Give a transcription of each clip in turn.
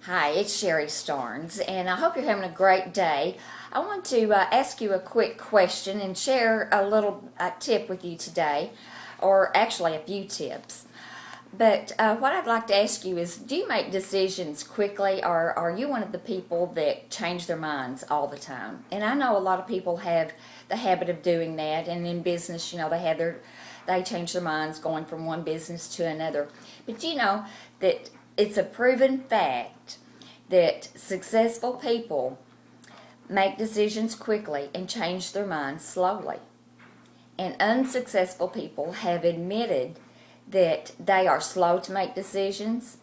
Hi, it's Sherry Starnes, and I hope you're having a great day. I want to ask you a quick question and share a little tip with you today, or actually a few tips. But what I'd like to ask you is, do you make decisions quickly, or are you one of the people that change their minds all the time? And I know a lot of people have the habit of doing that, and in business, they change their minds going from one business to another. But you know that it's a proven fact that successful people make decisions quickly and change their minds slowly. And unsuccessful people have admitted that they are slow to make decisions,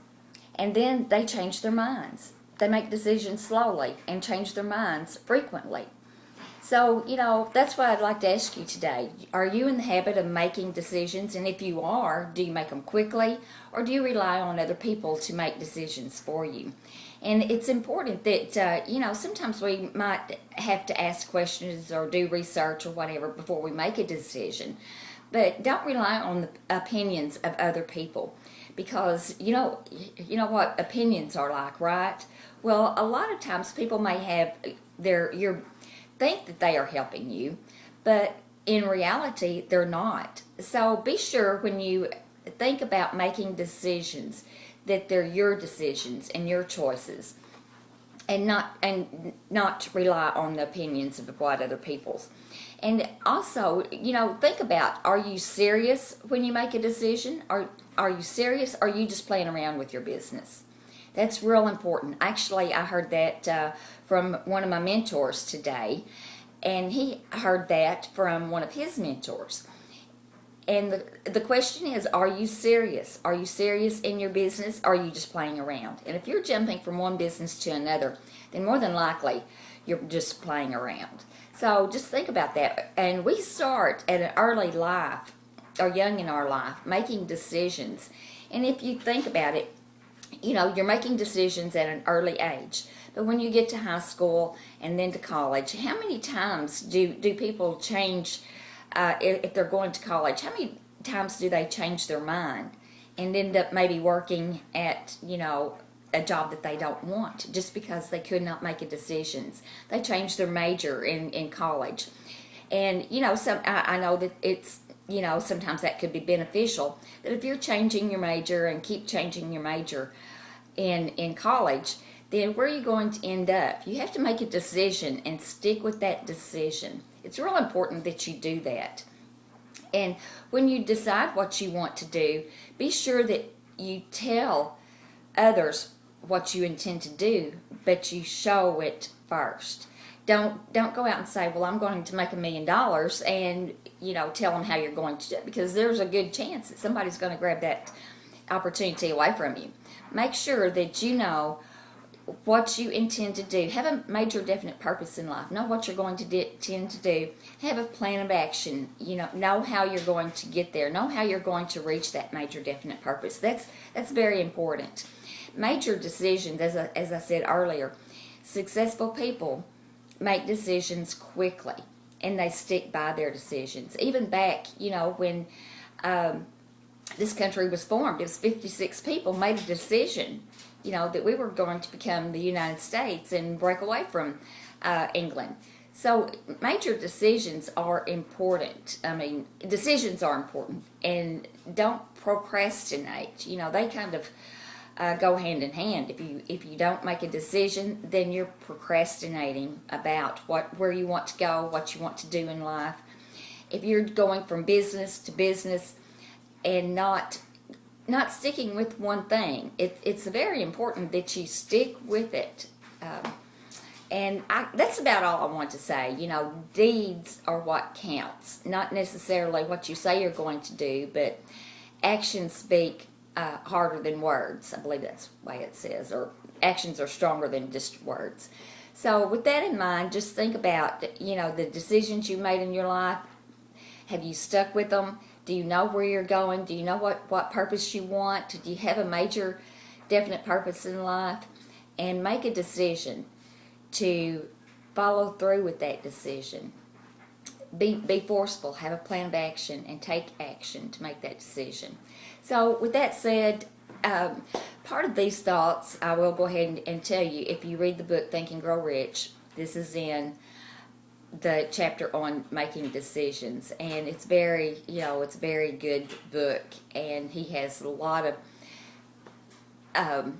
and then they change their minds. They make decisions slowly and change their minds frequently. So, that's what I'd like to ask you today. Are you in the habit of making decisions? And if you are, do you make them quickly, or do you rely on other people to make decisions for you? And it's important that, sometimes we might have to ask questions or do research or whatever before we make a decision. But don't rely on the opinions of other people, because you know what opinions are like, right? Well, a lot of times people may have your think that they are helping you, but in reality, they're not. So be sure when you think about making decisions that they're your decisions and your choices, and not rely on the opinions of what other people's. And also, think about, are you serious when you make a decision? Are you serious, or are you just playing around with your business? That's real important. Actually, I heard that from one of my mentors today, and he heard that from one of his mentors. And the question is, are you serious? Are you serious in your business, or are you just playing around? And if you're jumping from one business to another, then more than likely you're just playing around. So just think about that. And we start at an early life, or young in our life, making decisions. And if you think about it, you're making decisions at an early age. But when you get to high school and then to college, how many times do people change, if they're going to college, how many times do they change their mind and end up maybe working at, a job that they don't want just because they could not make a decision? They changed their major in college. And, I know that it's, sometimes that could be beneficial. But if you're changing your major and keep changing your major in college, then where are you going to end up? You have to make a decision and stick with that decision. It's real important that you do that. And when you decide what you want to do, be sure that you tell others what you intend to do, but you show it first. Don't go out and say, well, I'm going to make $1 million, and tell them how you're going to do it, because there's a good chance that somebody's going to grab that opportunity away from you. Make sure that you know what you intend to do. Have a major definite purpose in life. Know what you're going to intend to do. Have a plan of action. Know how you're going to get there. Know how you're going to reach that major definite purpose. That's very important. Major decisions, as I said earlier, successful people make decisions quickly, and they stick by their decisions. Even back, when this country was formed, it was 56 people made a decision, that we were going to become the United States and break away from England. So major decisions are important. Decisions are important, and don't procrastinate. They kind of go hand in hand. If you don't make a decision, then you're procrastinating about where you want to go, what you want to do in life. If you're going from business to business and not sticking with one thing, it's very important that you stick with it. That's about all I want to say. Deeds are what counts, not necessarily what you say you're going to do, but actions speak harder than words. I believe that's the way it says, or actions are stronger than just words. So with that in mind, just think about, the decisions you made in your life. Have you stuck with them? Do you know where you're going? Do you know what purpose you want? Do you have a major definite purpose in life? And make a decision to follow through with that decision. Be forceful, have a plan of action, and take action to make that decision. So with that said, part of these thoughts, I will go ahead and tell you, if you read the book Think and Grow Rich, this is in the chapter on making decisions, and it's very, it's a very good book, and he has a lot of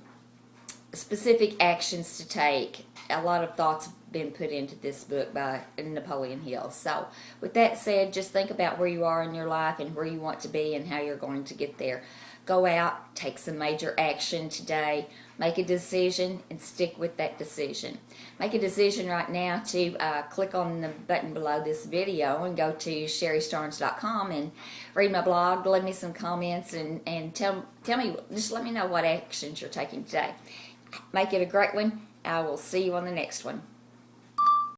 specific actions to take. A lot of thoughts have been put into this book by Napoleon Hill. So with that said, just think about where you are in your life and where you want to be and how you're going to get there. Go out, take some major action today, make a decision, and stick with that decision. Make a decision right now to click on the button below this video and go to SherryStarnes.com and read my blog, leave me some comments, and tell me, just let me know what actions you're taking today. Make it a great one. I will see you on the next one.